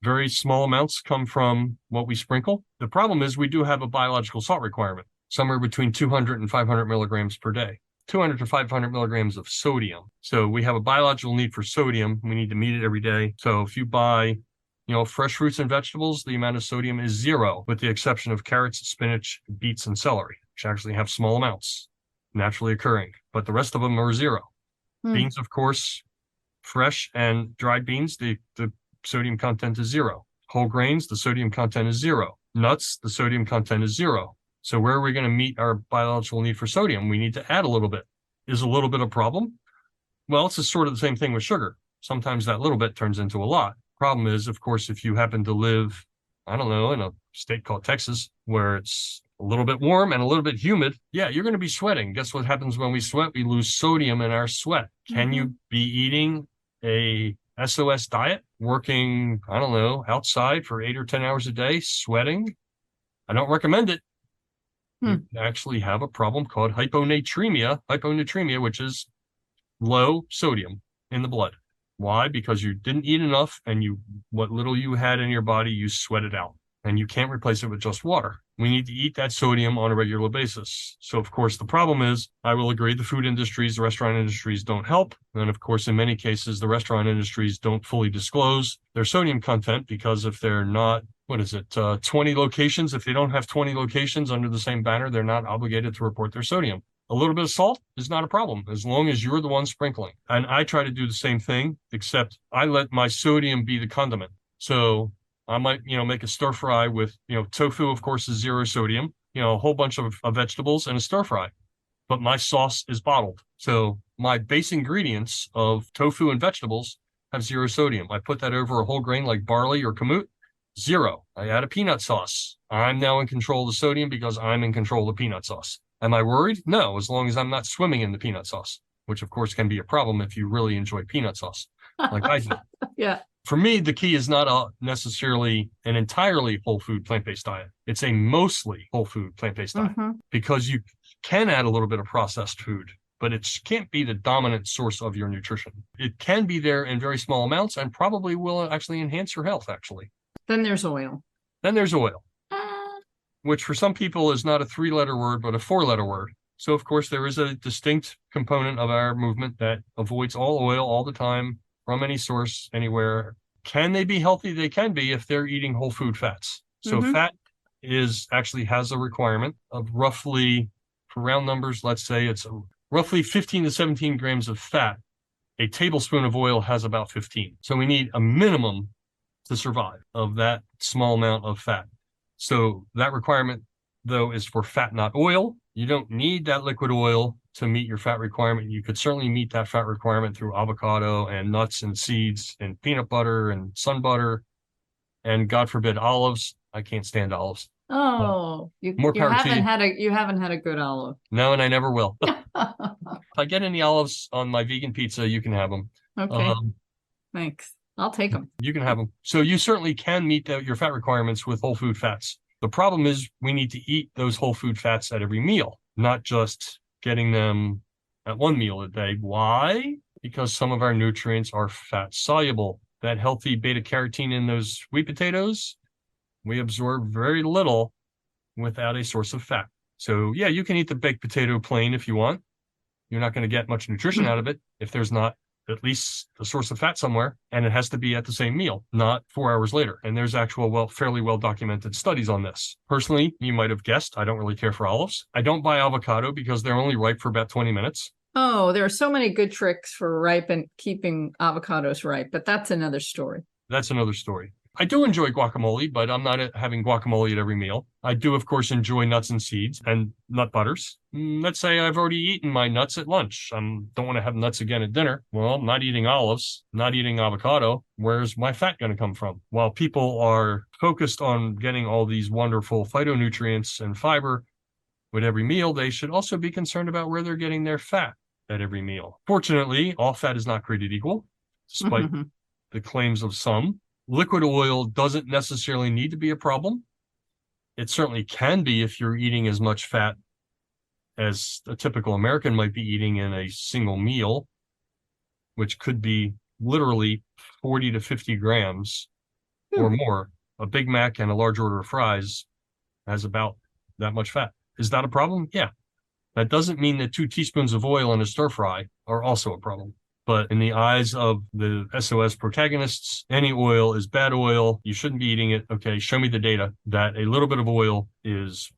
B: Very small amounts come from what we sprinkle. The problem is we do have a biological salt requirement, somewhere between 200 and 500 milligrams per day. 200 to 500 milligrams of sodium. So we have a biological need for sodium. We need to meet it every day. So if you buy, fresh fruits and vegetables, the amount of sodium is zero, with the exception of carrots, spinach, beets, and celery, which actually have small amounts naturally occurring. But the rest of them are zero. Beans, of course, fresh and dried beans, the sodium content is zero. Whole grains, the sodium content is zero. Nuts, the sodium content is zero. So where are we going to meet our biological need for sodium? We need to add a little bit. Is a little bit a problem? Well, it's sort of the same thing with sugar. Sometimes that little bit turns into a lot. Problem is, of course, if you happen to live, in a state called Texas, where it's a little bit warm and a little bit humid, yeah, you're going to be sweating. Guess what happens when we sweat? We lose sodium in our sweat. Can you be eating a SOS diet, working, outside for 8 or 10 hours a day, sweating? I don't recommend it. You actually have a problem called hyponatremia, which is low sodium in the blood. Why? Because you didn't eat enough and what little you had in your body, you sweated out, and you can't replace it with just water. We need to eat that sodium on a regular basis. So, of course, the problem is, I will agree, the food industries, the restaurant industries don't help. And, of course, in many cases, the restaurant industries don't fully disclose their sodium content because if they're not 20 locations. If they don't have 20 locations under the same banner, they're not obligated to report their sodium. A little bit of salt is not a problem as long as you're the one sprinkling. And I try to do the same thing, except I let my sodium be the condiment. So I might, make a stir fry with, tofu, of course, is zero sodium, a whole bunch of vegetables and a stir fry. But my sauce is bottled. So my base ingredients of tofu and vegetables have zero sodium. I put that over a whole grain like barley or kamut. Zero. I add a peanut sauce. I'm now in control of the sodium because I'm in control of the peanut sauce. Am I worried? No, as long as I'm not swimming in the peanut sauce, which of course can be a problem if you really enjoy peanut sauce, like I do.
A: Yeah.
B: For me, the key is not necessarily an entirely whole food plant-based diet. It's a mostly whole food plant-based diet because you can add a little bit of processed food, but it can't be the dominant source of your nutrition. It can be there in very small amounts and probably will actually enhance your health, actually.
A: Then there's oil.
B: Which for some people is not a 3-letter word, but a 4-letter word. So, of course, there is a distinct component of our movement that avoids all oil all the time from any source, anywhere, Can they be healthy? They can be if they're eating whole food fats. So
A: Mm-hmm.
B: fat actually has a requirement of roughly, for round numbers, let's say it's roughly 15 to 17 grams of fat. A tablespoon of oil has about 15. So we need a minimum to survive of that small amount of fat. So that requirement, though, is for fat, not oil. You don't need that liquid oil to meet your fat requirement. You could certainly meet that fat requirement through avocado and nuts and seeds and peanut butter and sun butter and, God forbid, olives. I can't stand olives.
A: Oh,
B: More power to you.
A: you haven't had a good olive.
B: No, and I never will. If I get any olives on my vegan pizza, you can have them.
A: Okay, thanks. I'll take them.
B: You can have them. So you certainly can meet your fat requirements with whole food fats. The problem is we need to eat those whole food fats at every meal, not just getting them at one meal a day. Why? Because some of our nutrients are fat soluble. That healthy beta carotene in those sweet potatoes, we absorb very little without a source of fat. So yeah, you can eat the baked potato plain if you want. You're not going to get much nutrition out of it if there's not at least a source of fat somewhere, and it has to be at the same meal, not 4 hours later. And there's fairly well documented studies on this. Personally, you might have guessed, I don't really care for olives. I don't buy avocado because they're only ripe for about 20 minutes.
A: Oh, there are so many good tricks for keeping avocados ripe, but that's another story.
B: That's another story. I do enjoy guacamole, but I'm not having guacamole at every meal. I do, of course, enjoy nuts and seeds and nut butters. Let's say I've already eaten my nuts at lunch. I don't want to have nuts again at dinner. Well, I'm not eating olives, not eating avocado. Where's my fat going to come from? While people are focused on getting all these wonderful phytonutrients and fiber with every meal, they should also be concerned about where they're getting their fat at every meal. Fortunately, all fat is not created equal, despite the claims of some. Liquid oil doesn't necessarily need to be a problem. It certainly can be if you're eating as much fat as a typical American might be eating in a single meal, which could be literally 40 to 50 grams or more. A Big Mac and a large order of fries has about that much fat. Is that a problem? Yeah. That doesn't mean that 2 teaspoons of oil in a stir fry are also a problem. But in the eyes of the SOS protagonists, any oil is bad oil. You shouldn't be eating it. Okay, show me the data that a little bit of oil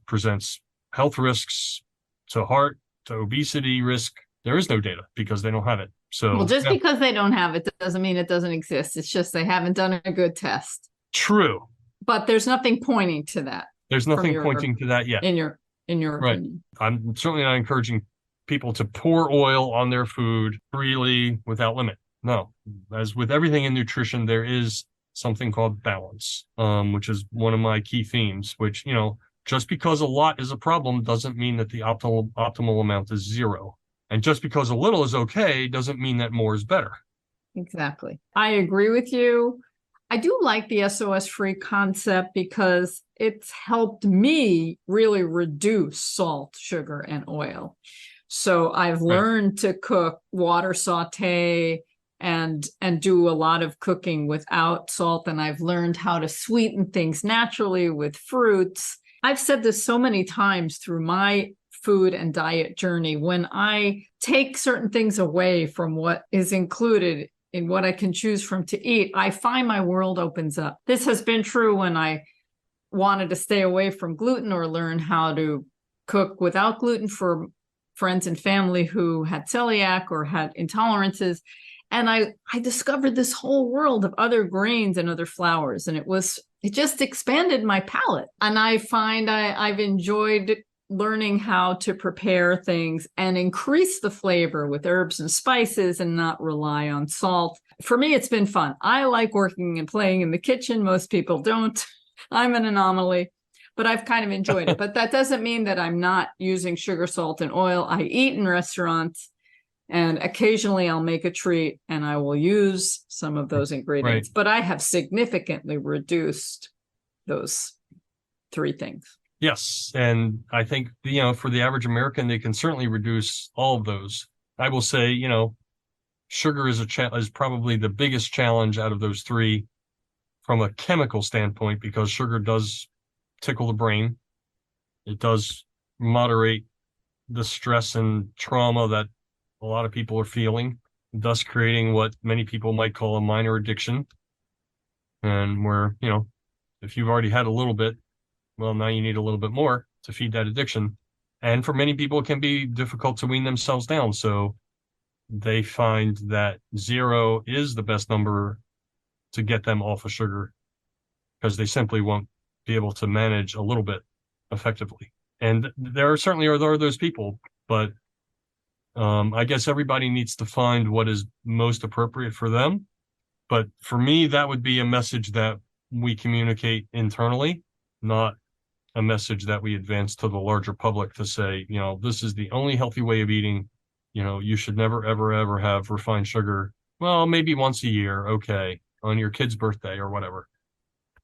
B: presents health risks to heart, to obesity risk. There is no data because they don't have it. So,
A: well, just because they don't have it doesn't mean it doesn't exist. It's just they haven't done a good test.
B: True.
A: But there's nothing pointing to that.
B: There's nothing pointing to that yet.
A: In your opinion.
B: I'm certainly not encouraging people to pour oil on their food freely without limit. No, as with everything in nutrition, there is something called balance, which is one of my key themes, which, just because a lot is a problem doesn't mean that the optimal amount is 0. And just because a little is okay doesn't mean that more is better.
A: Exactly. I agree with you. I do like the SOS free concept because it's helped me really reduce salt, sugar, and oil. So I've learned to cook water saute and do a lot of cooking without salt. And I've learned how to sweeten things naturally with fruits. I've said this so many times through my food and diet journey. When I take certain things away from what is included in what I can choose from to eat, I find my world opens up. This has been true when I wanted to stay away from gluten or learn how to cook without gluten for friends and family who had celiac or had intolerances. And I discovered this whole world of other grains and other flours. And it just expanded my palate. And I find I've enjoyed learning how to prepare things and increase the flavor with herbs and spices and not rely on salt. For me, it's been fun. I like working and playing in the kitchen. Most people don't. I'm an anomaly. But I've kind of enjoyed it. But that doesn't mean that I'm not using sugar, salt, and oil. I eat in restaurants, and occasionally I'll make a treat, and I will use some of those ingredients. But I have significantly reduced those 3 things.
B: Yes, and I think, for the average American, they can certainly reduce all of those. I will say, sugar is probably the biggest challenge out of those 3 from a chemical standpoint, because sugar does tickle the brain. It does moderate the stress and trauma that a lot of people are feeling, thus creating what many people might call a minor addiction. And where, if you've already had a little bit, well, now you need a little bit more to feed that addiction. And for many people, it can be difficult to wean themselves down. So they find that 0 is the best number to get them off of sugar because they simply won't be able to manage a little bit effectively. And there certainly are those people, but I guess everybody needs to find what is most appropriate for them. But for me, that would be a message that we communicate internally, not a message that we advance to the larger public to say, this is the only healthy way of eating. You should never, ever, ever have refined sugar. Well, maybe once a year. Okay. On your kid's birthday or whatever.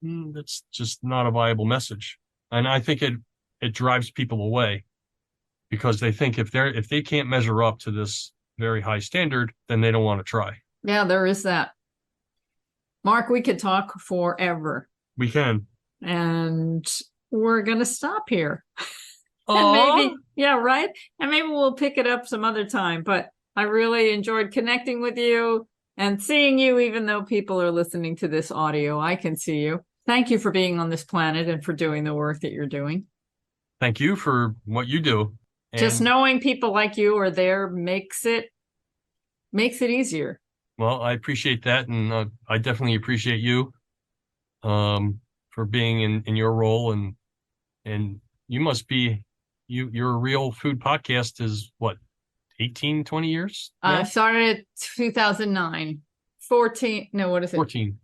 B: That's just not a viable message. And I think it drives people away because they think if they can't measure up to this very high standard, then they don't want to try.
A: Yeah, there is that. Mark, we could talk forever.
B: We can.
A: And we're going to stop here.
B: And
A: maybe, yeah, right. And maybe we'll pick it up some other time. But I really enjoyed connecting with you and seeing you, even though people are listening to this audio. I can see you. Thank you for being on this planet and for doing the work that you're doing.
B: Thank you for what you do. And
A: just knowing people like you are there makes it easier.
B: Well, I appreciate that. And I definitely appreciate you for being in your role. And you must be, your real food podcast is what, 18, 20 years?
A: I started at 2009. 14. No, what is it?
B: 14.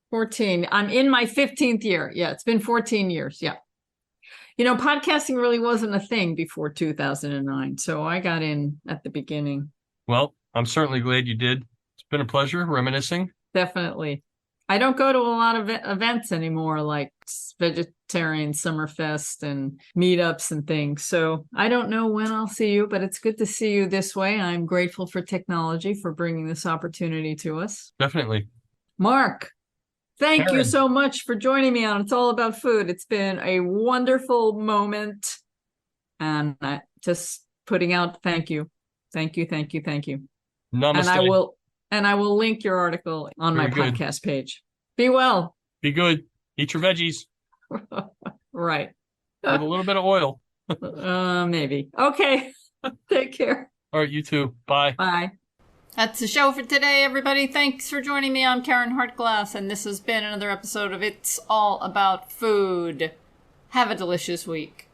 A: 14. I'm in my 15th year. Yeah, it's been 14 years. Yeah. Podcasting really wasn't a thing before 2009. So I got in at the beginning.
B: Well, I'm certainly glad you did. It's been a pleasure reminiscing.
A: Definitely. I don't go to a lot of events anymore, like Vegetarian Summerfest and meetups and things. So I don't know when I'll see you, but it's good to see you this way. I'm grateful for technology for bringing this opportunity to us.
B: Definitely.
A: Mark, thank
B: Karen.
A: you so much for joining me on It's All About Food. It's been a wonderful moment. And just putting out thank you. Thank you, thank you, thank you.
B: Namaste.
A: And I will link your article on my podcast page. Be well.
B: Be good. Eat your veggies.
A: Right.
B: With a little bit of oil.
A: Maybe. Okay. Take care.
B: All right, you too. Bye.
A: Bye. That's the show for today, everybody. Thanks for joining me. I'm Karen Hartglass, and this has been another episode of It's All About Food. Have a delicious week.